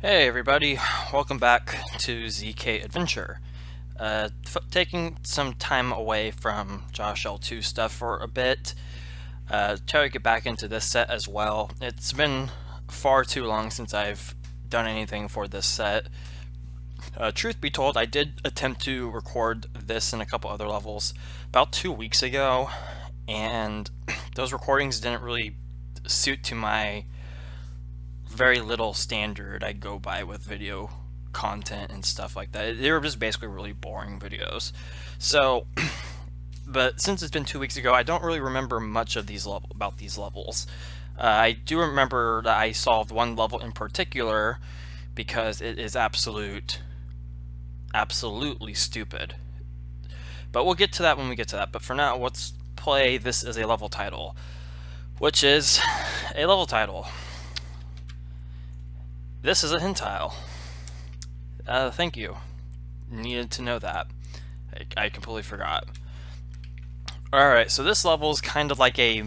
Hey everybody, welcome back to ZK Adventure. Taking some time away from Josh L2 stuff for a bit, try to get back into this set as well. It's been far too long since I've done anything for this set. Truth be told, I did attempt to record this and a couple other levels about 2 weeks ago, and those recordings didn't really suit to my very little standard I go by with video content and stuff like that. They were just basically really boring videos. So, but since it's been 2 weeks ago, I don't really remember much of about these levels. I do remember that I solved one level in particular because it is absolutely stupid. But we'll get to that when we get to that. But for now, let's play this as a level title, which is a level title. This is a hint tile. Thank you. Needed to know that. I completely forgot. Alright, so this level is kind of like a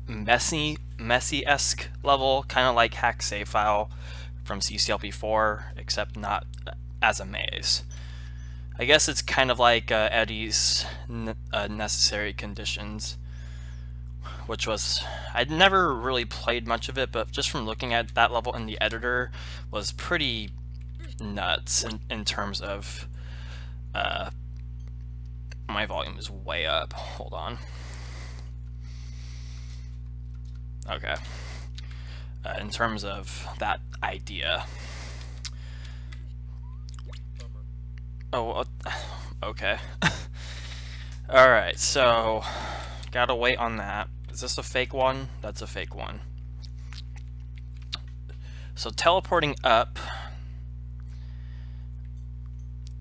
messy-esque level, kind of like Hack Save File from CCLP4, except not as a maze. I guess it's kind of like Eddie's Necessary Conditions, which was, I'd never really played much of it, but just from looking at that level in the editor was pretty nuts in terms of, my volume is way up, hold on. Okay. In terms of that idea. Oh, okay. Alright, so gotta wait on that. Is this a fake one? That's a fake one. So teleporting up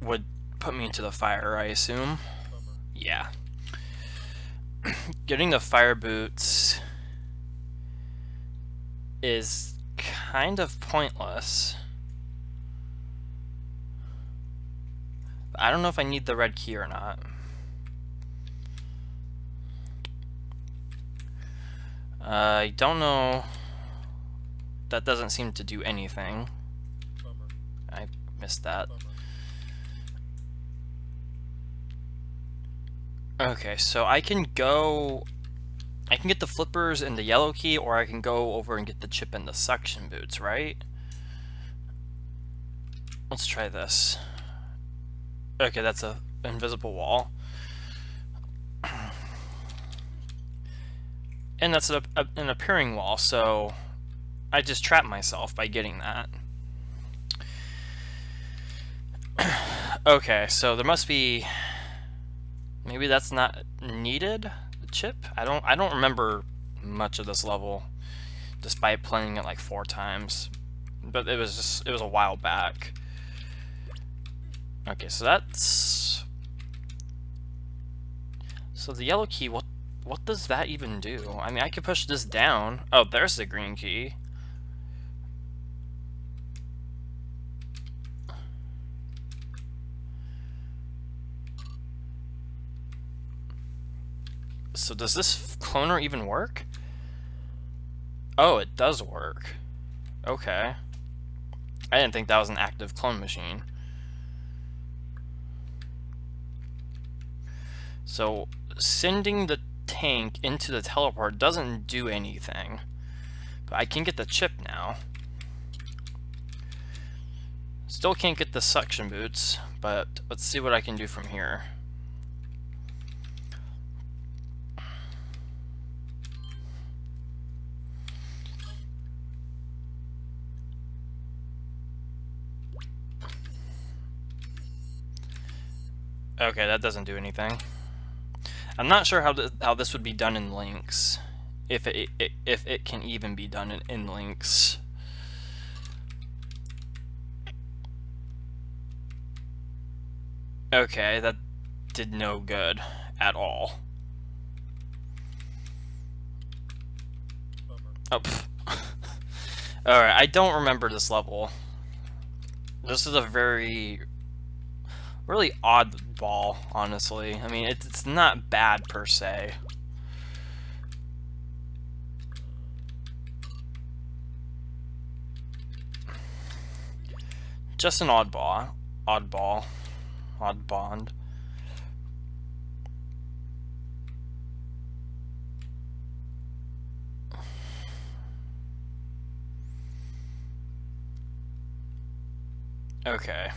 would put me into the fire, I assume. Yeah. Getting the fire boots is kind of pointless. I don't know if I need the red key or not. I don't know. That doesn't seem to do anything. I missed that. Okay, so I can get the flippers and the yellow key, or I can go over and get the chip and the suction boots, right? Let's try this. Okay, that's a invisible wall. And that's an appearing wall, so I just trapped myself by getting that. Okay, so there must be, maybe that's not needed, the chip? I don't remember much of this level, despite playing it like 4 times. But it was a while back. Okay, so that's, so the yellow key, what does that even do? I mean, I could push this down. Oh, there's the green key. So does this cloner even work? Oh, it does work. Okay. I didn't think that was an active clone machine. So sending the tank into the teleport doesn't do anything, but I can get the chip now. Still can't get the suction boots, but let's see what I can do from here. Okay, that doesn't do anything. I'm not sure how this would be done in links, if it can even be done in links. Okay, that did no good at all. Oh, alright, I don't remember this level. This is a really odd ball, honestly. I mean, it's not bad per se. just an odd bond. Okay.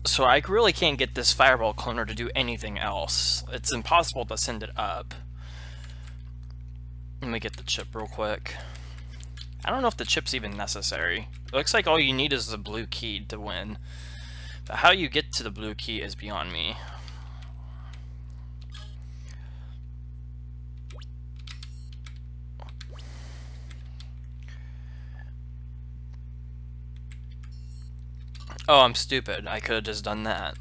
So I really can't get this fireball cloner to do anything else. It's impossible to send it up. Let me get the chip real quick. I don't know if the chip's even necessary. It looks like all you need is the blue key to win. But how you get to the blue key is beyond me. Oh, I'm stupid. I could have just done that.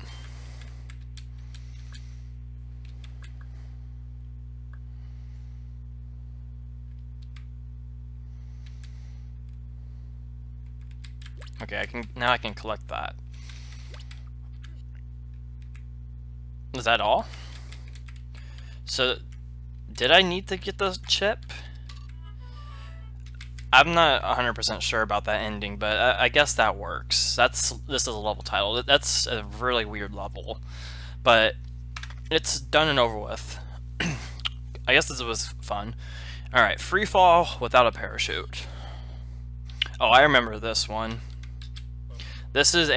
Okay, now I can collect that. Is that all? So, did I need to get the chip? I'm not 100% sure about that ending, but I guess that works. This is a level title. That's a really weird level, but it's done and over with. I guess this was fun. All right, free fall without a parachute. Oh, I remember this one. This is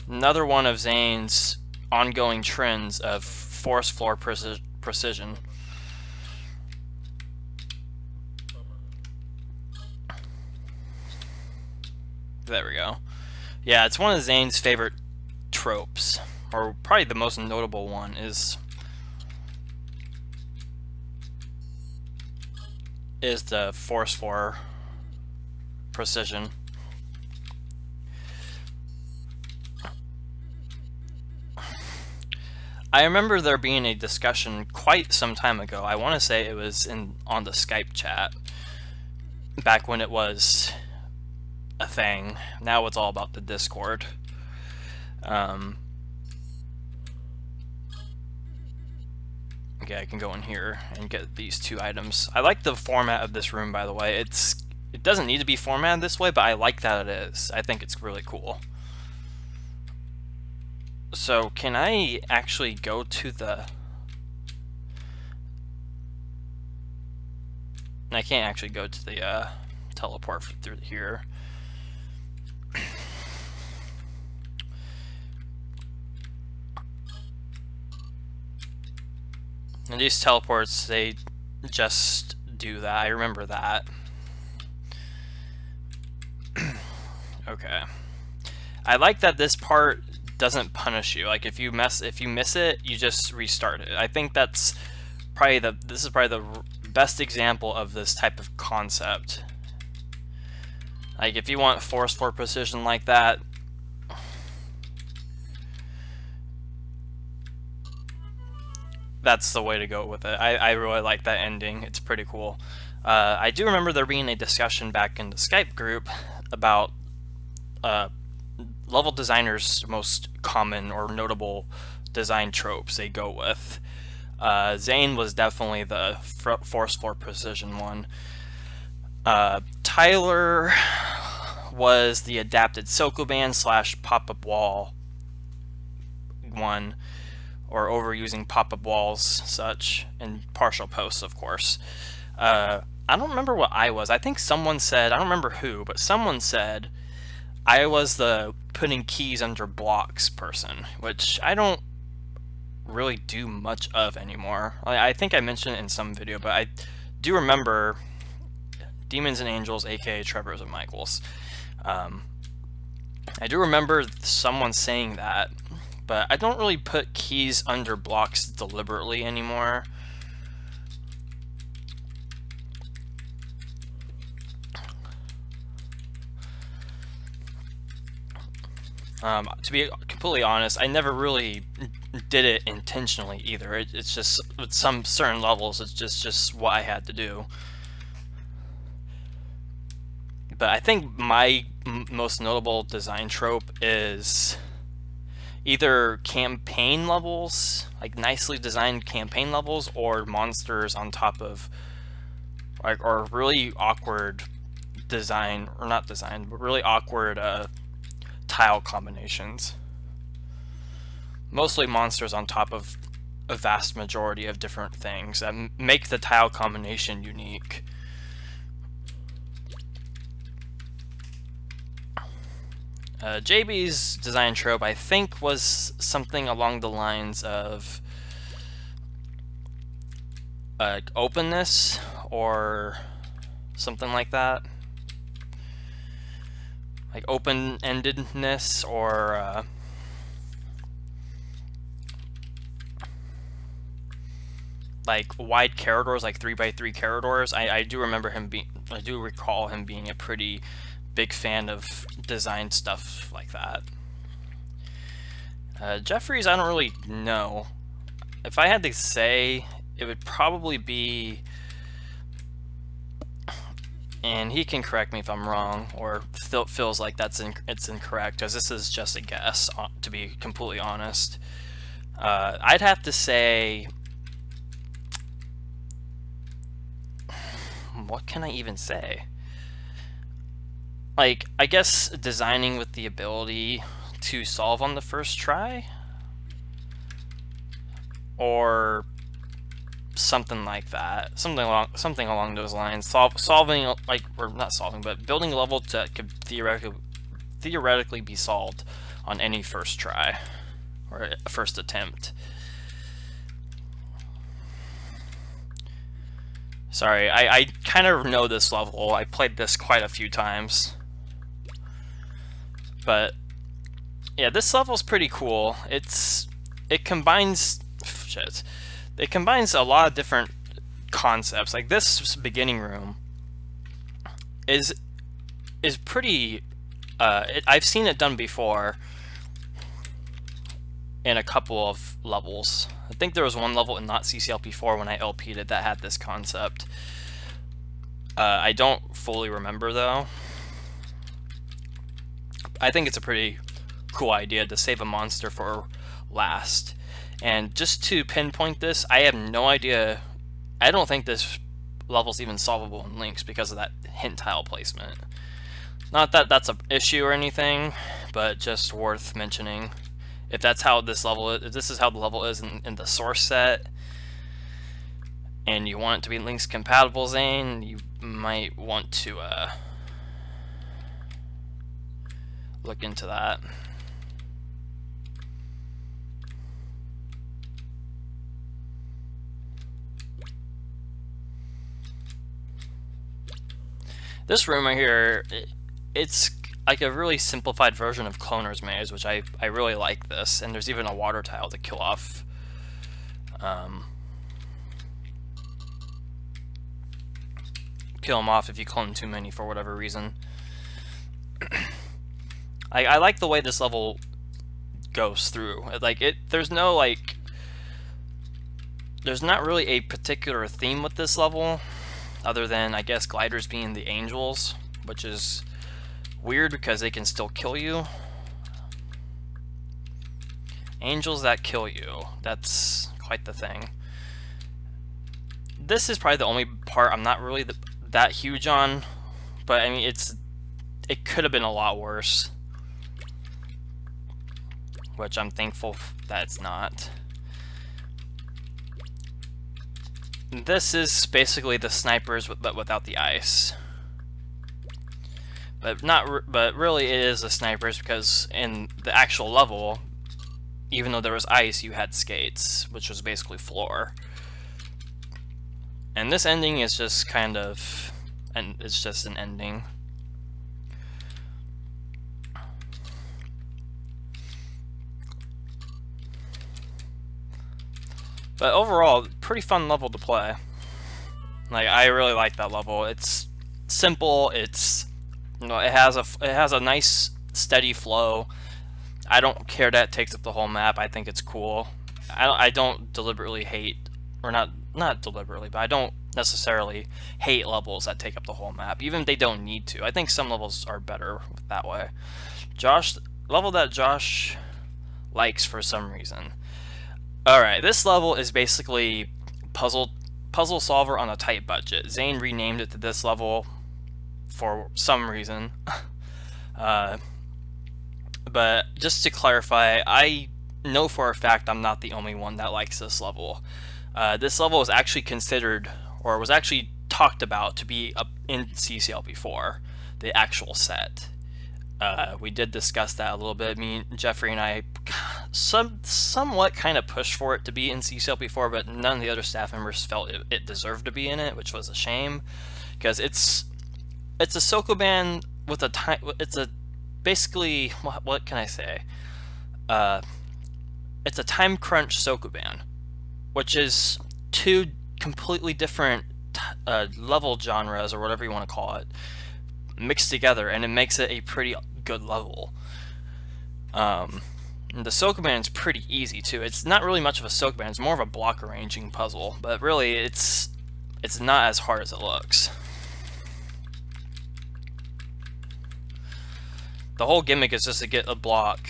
another one of Zane's ongoing trends of force floor precision. There we go. Yeah, it's one of Zane's favorite tropes, or probably the most notable one is the force floor precision. I remember there being a discussion quite some time ago. I want to say it was on the Skype chat, back when it was a thing. Now it's all about the Discord. Okay, I can go in here and get these two items. I like the format of this room, by the way. It doesn't need to be formatted this way, but I like that it is. I think it's really cool. So, can I actually go to the... I can't actually go to the teleport through here. And these teleports, they just do that. I remember that. Okay. I like that this part doesn't punish you. Like if you miss it, you just restart it. I think that's probably this is probably the best example of this type of concept. Like if you want force floor precision like that, that's the way to go with it. I really like that ending. It's pretty cool. I do remember there being a discussion back in the Skype group about level designers' most common or notable design tropes they go with. Zane was definitely the force floor precision one. Tyler was the adapted Sokoban / pop-up wall one, or overusing pop-up walls such, and partial posts, of course. I don't remember what I was. I think someone said, I don't remember who, but someone said I was the putting keys under blocks person, which I don't really do much of anymore. I think I mentioned it in some video, but I do remember Demons and Angels, aka Trevor's and Michaels. I do remember someone saying that, but I don't really put keys under blocks deliberately anymore. To be completely honest, I never really did it intentionally either. It's just, with some certain levels, it's just what I had to do. But I think my most notable design trope is either campaign levels, like nicely designed campaign levels, or monsters on top of, like, or really awkward design, or not design, but really awkward tile combinations. Mostly monsters on top of a vast majority of different things that make the tile combination unique. JB's design trope, I think, was something along the lines of openness or something like that. Like open-endedness, or like wide corridors, like 3x3 corridors. I do remember him being, I do recall him being a pretty big fan of design stuff like that. Jeffries, I don't really know. If I had to say, it would probably be, and he can correct me if I'm wrong, or feels like it's incorrect, because this is just a guess, to be completely honest. I'd have to say, what can I even say? Like, I guess designing with the ability to solve on the first try, or something like that, something along those lines. Solving, like, or not solving, but building a level that could theoretically be solved on any first try or first attempt. Sorry, I kind of know this level. I played this quite a few times. But yeah, this level's pretty cool. It combines a lot of different concepts. Like, this beginning room is pretty I've seen it done before in a couple of levels. I think there was one level in Not CCLP4 when I LP'd it that had this concept. I don't fully remember though. I think it's a pretty cool idea to save a monster for last. And just to pinpoint this, I have no idea. I don't think this level's even solvable in Lynx because of that hint tile placement. Not that that's an issue or anything, but just worth mentioning. If that's how this level is, if this is how the level is in the source set, and you want it to be Lynx compatible, Zane, you might want to look into that. This room right here, it's like a really simplified version of Cloner's Maze, which I really like this, and there's even a water tile to kill off kill them off if you clone too many for whatever reason. I like the way this level goes through. Like, there's no, like, there's not really a particular theme with this level, other than, I guess, gliders being the angels, which is weird because they can still kill you. Angels that kill you, that's quite the thing. This is probably the only part I'm not really that huge on, but I mean, it could have been a lot worse, which I'm thankful that it's not. This is basically the snipers but without the ice. But really it is the snipers, because in the actual level, even though there was ice, you had skates, which was basically floor. And this ending is just kind of, and it's just an ending. But overall, pretty fun level to play. Like, I really like that level. It's simple. It's, you know, it has a nice steady flow. I don't care that it takes up the whole map. I think it's cool. I don't deliberately hate, or not deliberately, but I don't necessarily hate levels that take up the whole map, even if they don't need to. I think some levels are better that way. Level that Josh likes for some reason. Alright, this level is basically puzzle puzzle solver on a tight budget. Zane renamed it to this level for some reason. But just to clarify, I know for a fact I'm not the only one that likes this level. This level was actually considered, or was actually talked about to be up in CCLP4, the actual set. We did discuss that a little bit. Me, Jeffrey, and I somewhat kind of pushed for it to be in CCLP4, but none of the other staff members felt it deserved to be in it, which was a shame, because it's a Sokoban with a time. It's a basically, what can I say? It's a time crunch Sokoban, which is two completely different level genres, or whatever you want to call it, mixed together, and it makes it a pretty good level. The Sokoban is pretty easy too. It's not really much of a Sokoban, it's more of a block arranging puzzle, but really it's not as hard as it looks. The whole gimmick is just to get a block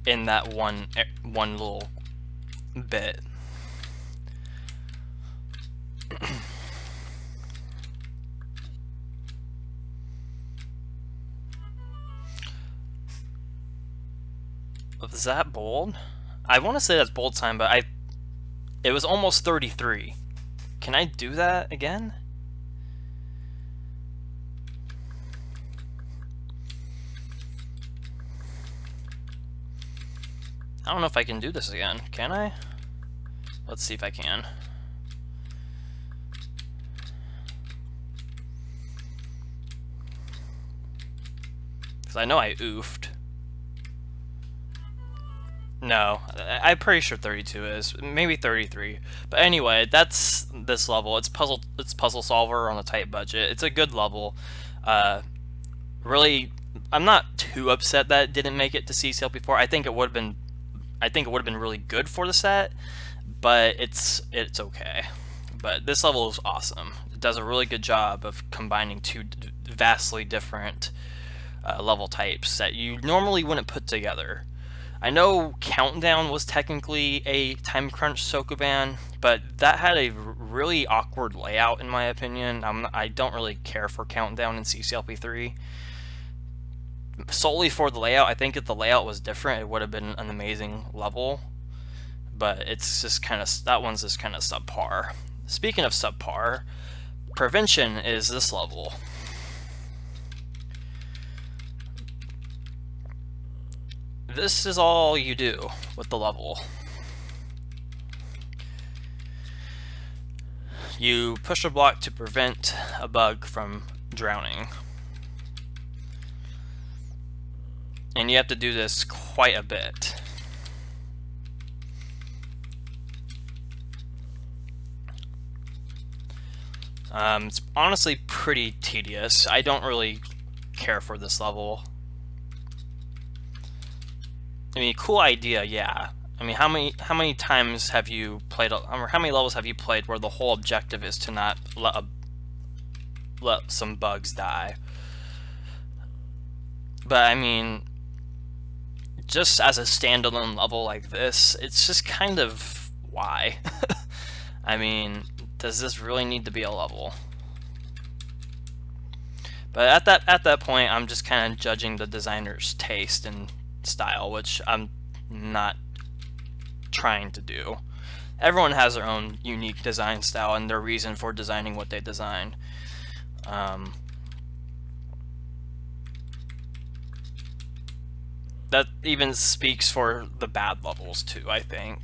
in that one little bit. Is that bold? I want to say that's bold time, but it was almost 33. Can I do that again? I don't know if I can do this again. Can I? Let's see if I can. Because I know I oofed. No, I'm pretty sure 32 is. Maybe 33. But anyway, that's this level. It's puzzle solver on a tight budget. It's a good level. Really, I'm not too upset that it didn't make it to CCLP4. I think it would have been really good for the set, but it's okay. But this level is awesome. It does a really good job of combining two vastly different level types that you normally wouldn't put together. I know Countdown was technically a time crunch Sokoban, but that had a really awkward layout in my opinion. I don't really care for Countdown in CCLP3. Solely for the layout, I think if the layout was different, it would have been an amazing level. But it's just kind of, that one's just kind of subpar. Speaking of subpar, Prevention is this level. This is all you do with the level. You push a block to prevent a bug from drowning. And you have to do this quite a bit. It's honestly pretty tedious. I don't really care for this level. I mean, cool idea, yeah. I mean, how many times have you played, or how many levels have you played where the whole objective is to not let some bugs die? But I mean, just as a standalone level like this, it's just kind of why. I mean, does this really need to be a level? But at that point, I'm just kind of judging the designer's taste and style, which I'm not trying to do. Everyone has their own unique design style and their reason for designing what they design. That even speaks for the bad levels too, I think.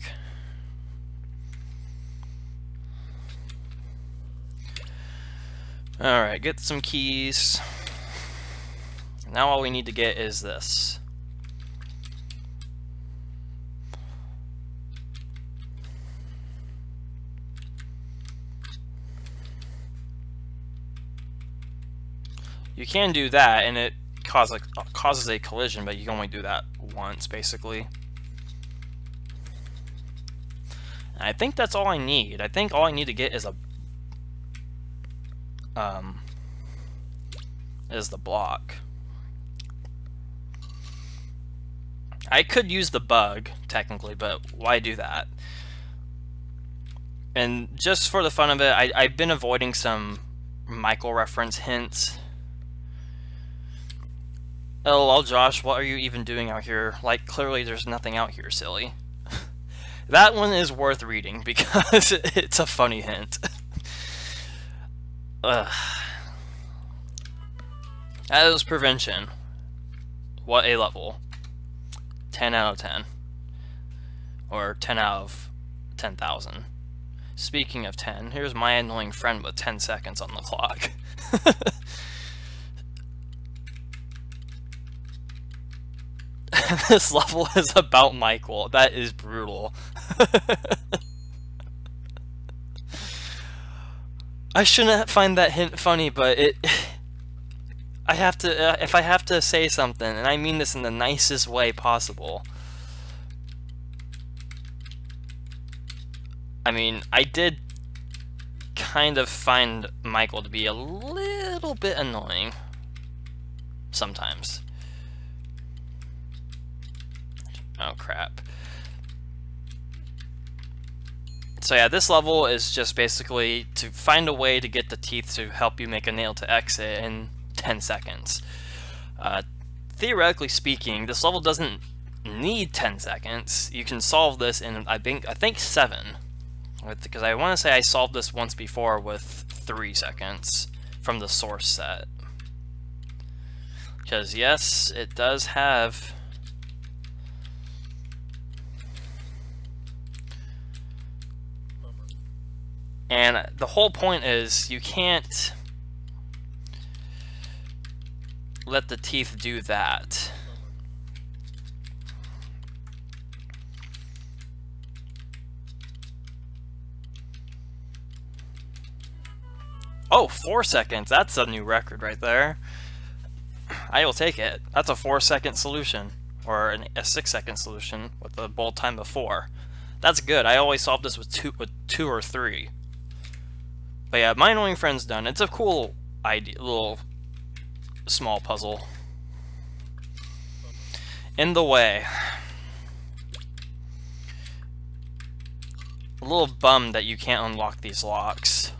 Alright, get some keys. Now all we need to get is this. You can do that, and it causes a collision, but you can only do that once, basically. And I think that's all I need. I think all I need to get is the block. I could use the bug, technically, but why do that? And just for the fun of it, I've been avoiding some Michael reference hints. LOL, Josh, what are you even doing out here? Like, clearly there's nothing out here, silly. That one is worth reading because it's a funny hint. Ugh. That is prevention. What a level. 10 out of 10. Or 10 out of 10,000. Speaking of 10, here's my annoying friend with 10 seconds on the clock. This level is about Michael. That is brutal. I shouldn't find that hint funny, but I have to, if I have to say something, and I mean this in the nicest way possible. I mean, I did kind of find Michael to be a little bit annoying sometimes. Oh crap. So yeah, this level is just basically to find a way to get the teeth to help you make a nail to exit in 10 seconds. Theoretically speaking, this level doesn't need 10 seconds. You can solve this in, I think 7. Because I want to say I solved this once before with 3 seconds from the source set. Because yes, it does have... And the whole point is you can't let the teeth do that. Oh, 4 seconds. That's a new record right there. I will take it. That's a 4-second solution. Or a 6-second solution with the bold time of 4. That's good. I always solve this with two or 3. But yeah, my annoying friend's done. It's a cool idea, little small puzzle. In the way. A little bummed that you can't unlock these locks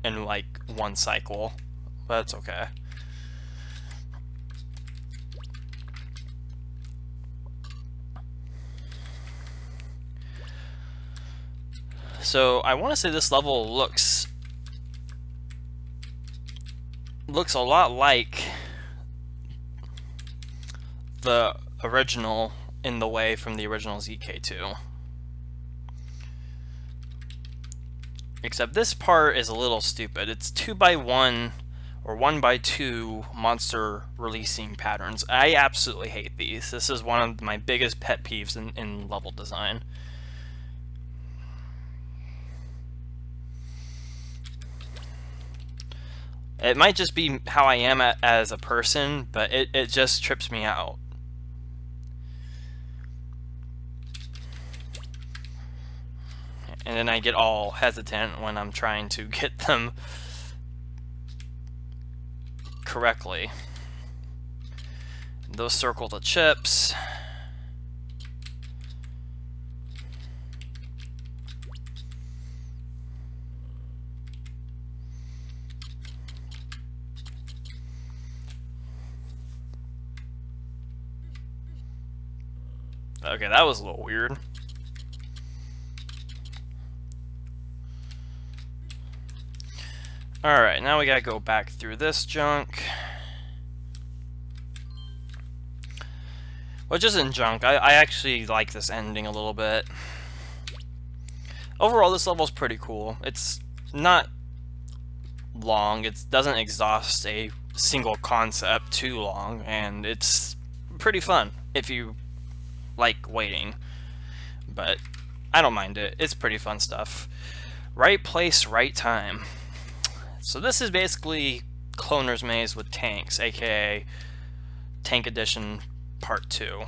in like 1 cycle, but it's okay. So I want to say this level looks a lot like the original In the Way from the original ZK2. Except this part is a little stupid. It's 2x1 or 1x2 monster releasing patterns. I absolutely hate these. This is one of my biggest pet peeves in level design. It might just be how I am as a person, but it just trips me out. And then I get all hesitant when I'm trying to get them correctly. Those circle the chips. Okay, that was a little weird. Alright, now we gotta go back through this junk. Which isn't junk. I actually like this ending a little bit. Overall, this level's pretty cool. It's not long. It doesn't exhaust a single concept too long, and it's pretty fun if you like waiting. But I don't mind it. It's pretty fun stuff. Right place, right time. So this is basically Cloner's Maze with tanks, aka Tank Edition Part 2.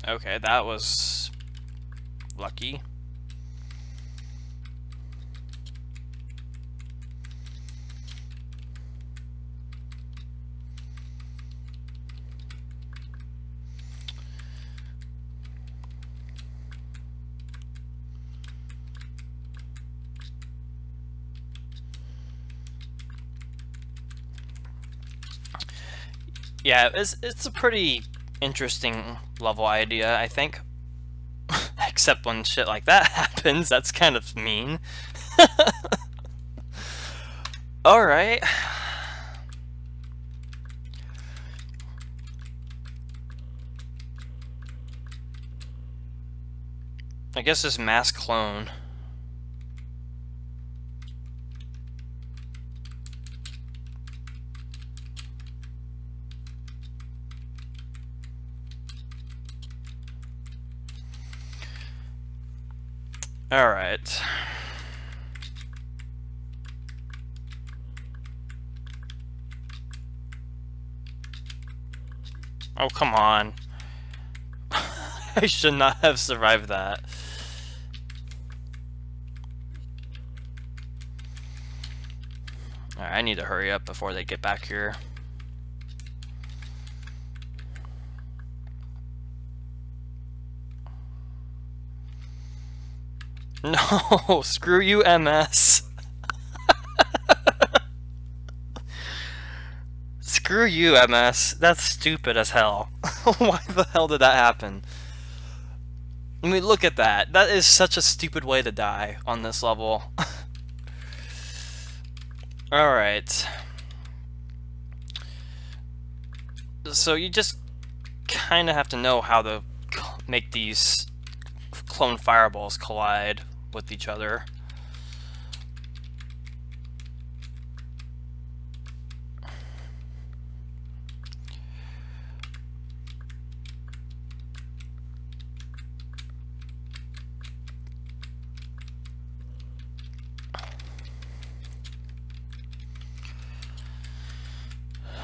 Okay, that was lucky. Yeah, it's a pretty interesting level idea, I think. Except when shit like that happens, that's kind of mean. Alright. I guess this mass clone. Alright. Oh, come on. I should not have survived that. Alright, I need to hurry up before they get back here. No, screw you, MS. Screw you, MS. That's stupid as hell. Why the hell did that happen? I mean, look at that. That is such a stupid way to die on this level. Alright. So you just kind of have to know how to make these clone fireballs collide with each other.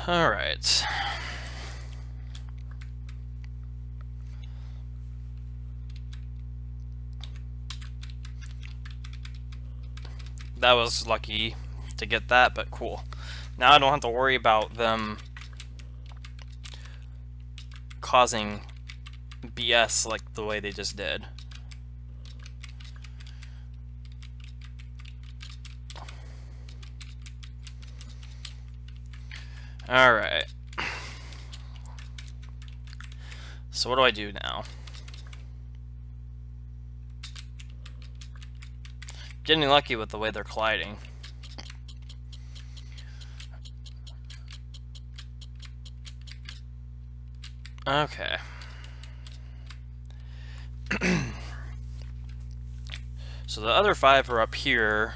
All right. That was lucky to get that, but cool. Now I don't have to worry about them causing BS like the way they just did. Alright. So what do I do now? Getting lucky with the way they're colliding. Okay. So the other 5 are up here,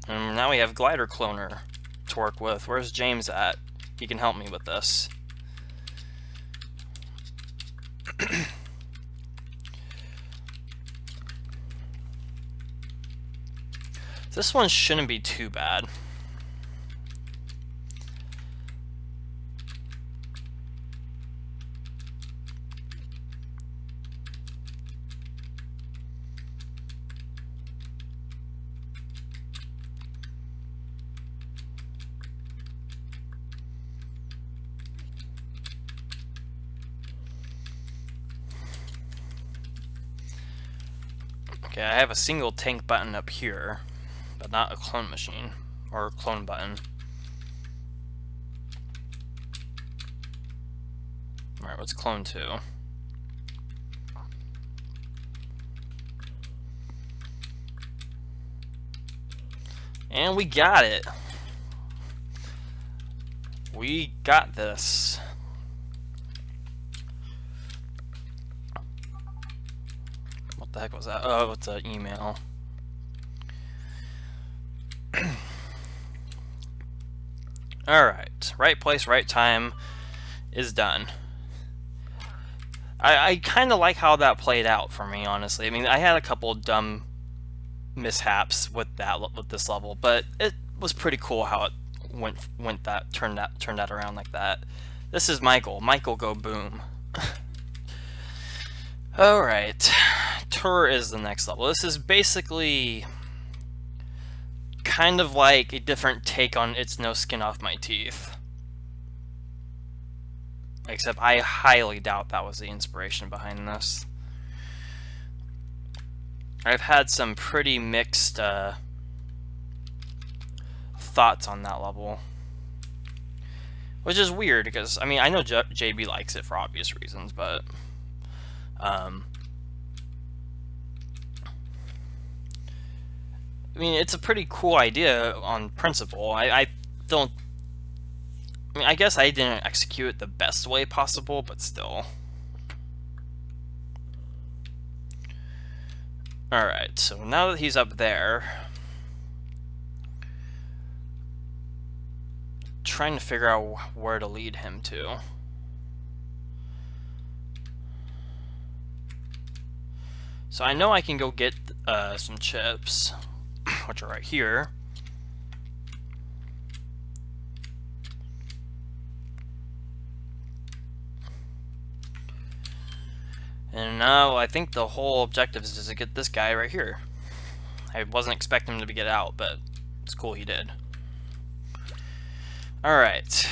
and now we have glider cloner to work with. Where's James at? He can help me with this. This one shouldn't be too bad. Okay, I have a single tank button up here, but not a clone machine, or clone button. Alright, what's clone 2? And we got it! We got this. What the heck was that? Oh, it's an email. Alright, right place, right time is done. I kind of like how that played out for me, honestly. I mean, I had a couple dumb mishaps with this level, but it was pretty cool how it turned that around like that. This is Michael. Michael, go boom. Alright, Tour is the next level. This is basically kind of like a different take on It's No Skin Off My Teeth. Except I highly doubt that was the inspiration behind this. I've had some pretty mixed thoughts on that level. Which is weird, because, I mean, I know JB likes it for obvious reasons, but... I mean, it's a pretty cool idea on principle. I don't... I mean, I guess I didn't execute it the best way possible, but still. Alright, so now that he's up there... trying to figure out where to lead him to. So I know I can go get some chips, which are right here. And now I think the whole objective is just to get this guy right here. I wasn't expecting him to get out, but it's cool he did. Alright,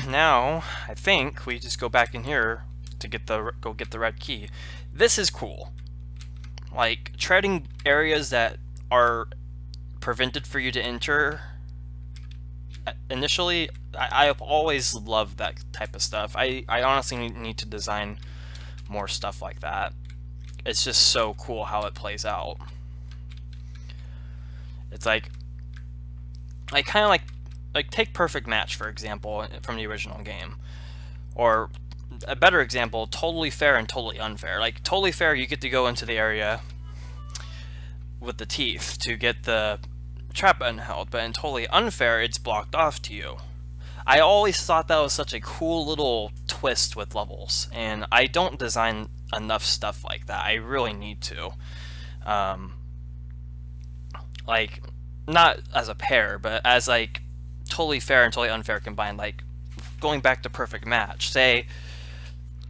now I think we just go back in here to get go get the red key. This is cool. Like, treading areas that are prevented for you to enter initially, I've always loved that type of stuff. I honestly need to design more stuff like that. It's just so cool how it plays out. It's like kind of like take Perfect Match, for example, from the original game. Or a better example, Totally Fair and Totally Unfair. Like, Totally Fair, you get to go into the area with the teeth to get the trap button held, but in Totally Unfair, it's blocked off to you. I always thought that was such a cool little twist with levels, and I don't design enough stuff like that. I really need to. Like, not as a pair, but as like Totally Fair and Totally Unfair combined. Like, going back to Perfect Match, say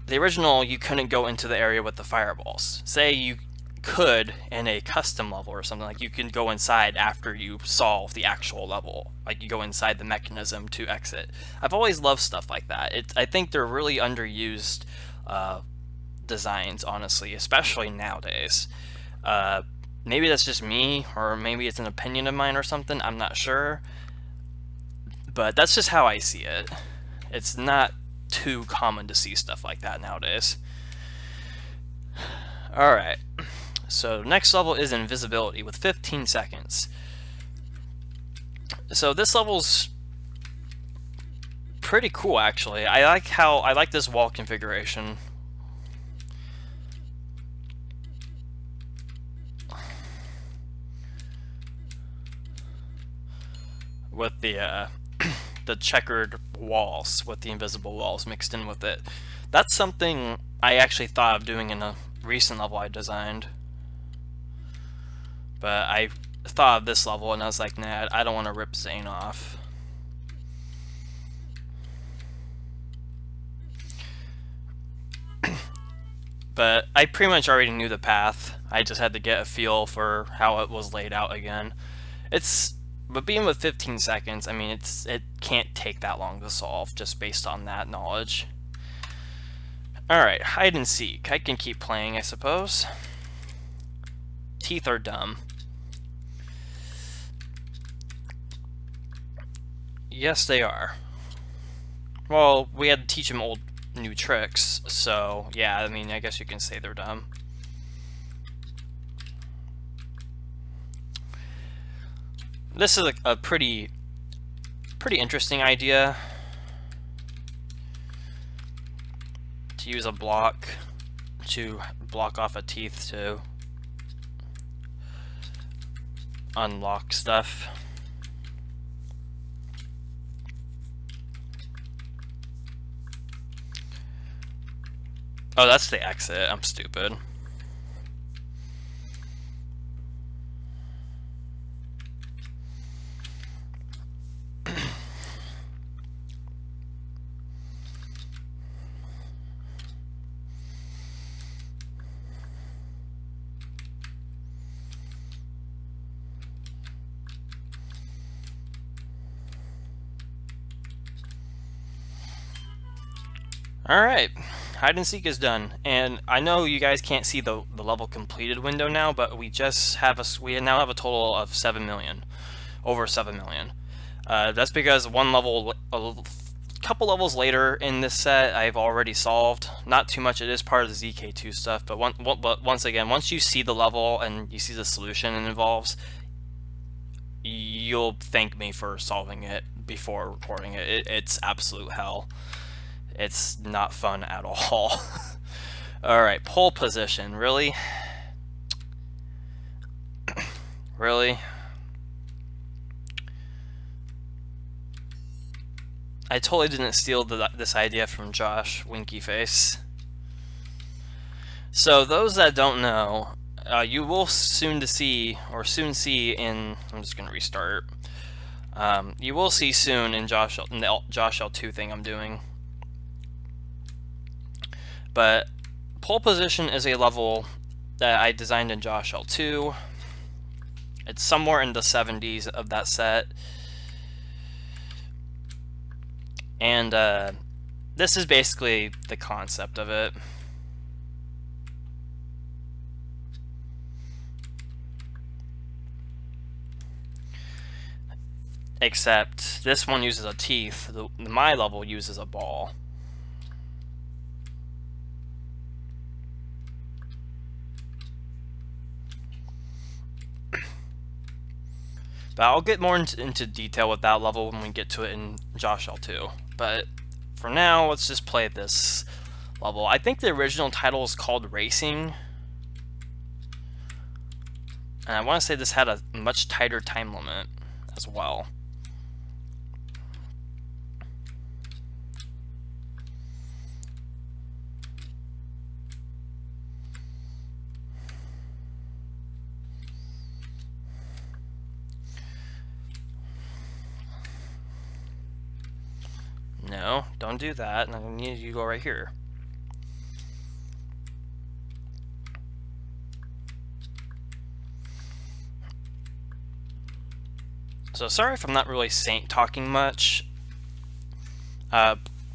the original you couldn't go into the area with the fireballs. Say you could in a custom level or something, like you can go inside after you solve the actual level, like you go inside the mechanism to exit. I've always loved stuff like that. I think they're really underused designs, honestly, especially nowadays. Maybe that's just me, or maybe it's an opinion of mine or something, I'm not sure. But that's just how I see it. It's not too common to see stuff like that nowadays. Alright, so next level is Invisibility with 15 seconds. So this level's pretty cool, actually. I like this wall configuration. With the checkered walls, with the invisible walls mixed in with it. That's something I actually thought of doing in a recent level I designed. But I thought of this level and I was like, nah, I don't want to rip Zane off. But I pretty much already knew the path. I just had to get a feel for how it was laid out again. But being with 15 seconds, I mean, it can't take that long to solve just based on that knowledge. Alright, hide and seek. I can keep playing, I suppose. Teeth are dumb. Yes, they are. Well, we had to teach them old new tricks, so yeah, I mean, I guess you can say they're dumb. This is a pretty interesting idea, to use a block to block off a teeth to unlock stuff. Oh, that's the exit. I'm stupid. Alright, hide and seek is done, and I know you guys can't see the level completed window now, but we now have a total of 7 million, over 7 million. That's because one level, a couple levels later in this set, I've already solved. Not too much, it is part of the ZK2 stuff, but once again, once you see the level and you see the solution it involves, you'll thank me for solving it before recording it. It's absolute hell. It's not fun at all. Alright, pole position. Really? Really? I totally didn't steal this idea from Josh Winky Face. So those that don't know, you will soon see in... I'm just going to restart. You will see soon in the Josh L2 thing I'm doing. But pole position is a level that I designed in Josh L2. It's somewhere in the 70s of that set. And this is basically the concept of it. Except this one uses a teeth, my level uses a ball. But I'll get more into detail with that level when we get to it in Josh L2. But for now, let's just play this level. I think the original title is called Racing. And I want to say this had a much tighter time limit as well. No, don't do that. I need you to go right here. So sorry if I'm not really talking much.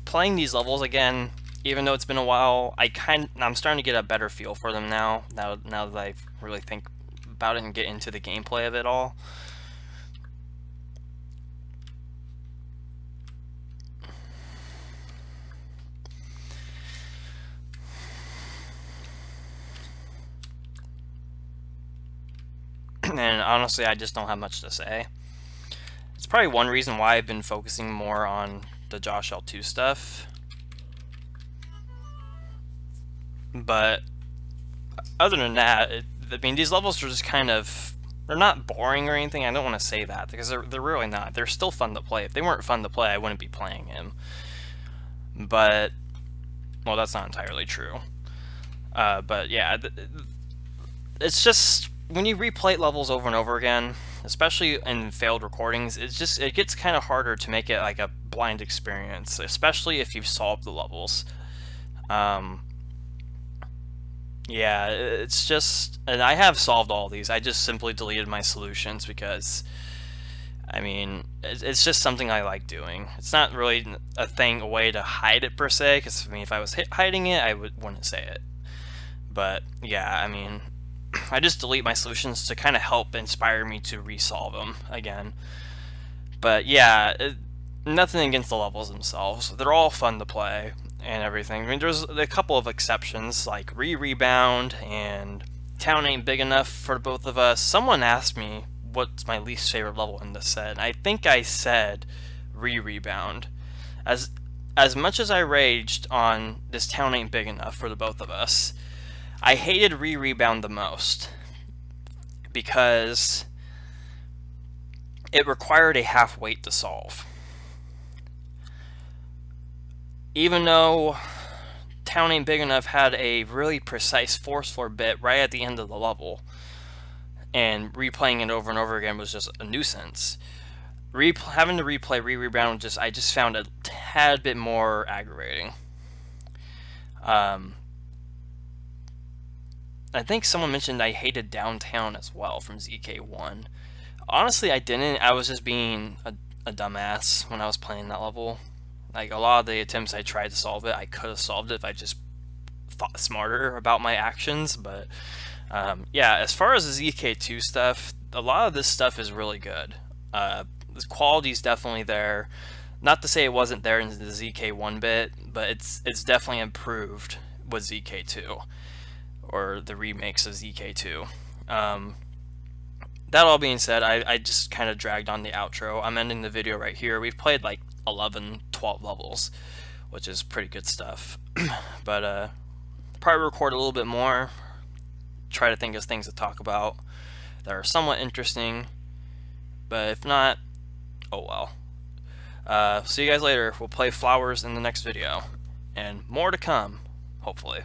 Playing these levels again, even though it's been a while, I'm starting to get a better feel for them now that I really think about it and get into the gameplay of it all. And honestly, I just don't have much to say. It's probably one reason why I've been focusing more on the Josh L2 stuff. But other than that, I mean, these levels are just kind of... They're not boring or anything. I don't want to say that, because they're really not. They're still fun to play. If they weren't fun to play, I wouldn't be playing him. But... Well, that's not entirely true. But yeah, it's just... When you replay levels over and over again, especially in failed recordings, it gets kind of harder to make it like a blind experience, especially if you've solved the levels. Yeah, it's just, and I have solved all these. I just simply deleted my solutions because, I mean, it's just something I like doing. It's not really a way to hide it per se, because I mean, if I was hiding it, I wouldn't say it. But yeah, I mean, I just delete my solutions to kind of help inspire me to resolve them again. But yeah, nothing against the levels themselves. They're all fun to play and everything. I mean, there's a couple of exceptions, like Rebound and Town Ain't Big Enough for both of us. Someone asked me what's my least favorite level in this set, and I think I said Rebound. As much as I raged on this Town Ain't Big Enough for the both of us, I hated Rebound the most because it required a half weight to solve. Even though Town Ain't Big Enough had a really precise force floor bit right at the end of the level, and replaying it over and over again was just a nuisance. Having to replay Rebound I just found a tad bit more aggravating. I think someone mentioned I hated Downtown as well from ZK1. Honestly, I didn't. I was just being a dumbass when I was playing that level. Like, a lot of the attempts I tried to solve it, I could have solved it if I just thought smarter about my actions. But yeah, as far as the ZK2 stuff, a lot of this stuff is really good. The quality is definitely there. Not to say it wasn't there in the ZK1 bit, but it's definitely improved with ZK2, or the remakes of ZK2. That all being said, I just kind of dragged on the outro. I'm ending the video right here. We've played like 11, 12 levels, which is pretty good stuff. But probably record a little bit more, try to think of things to talk about that are somewhat interesting, but if not, oh well. See you guys later. We'll play flowers in the next video, and more to come, hopefully.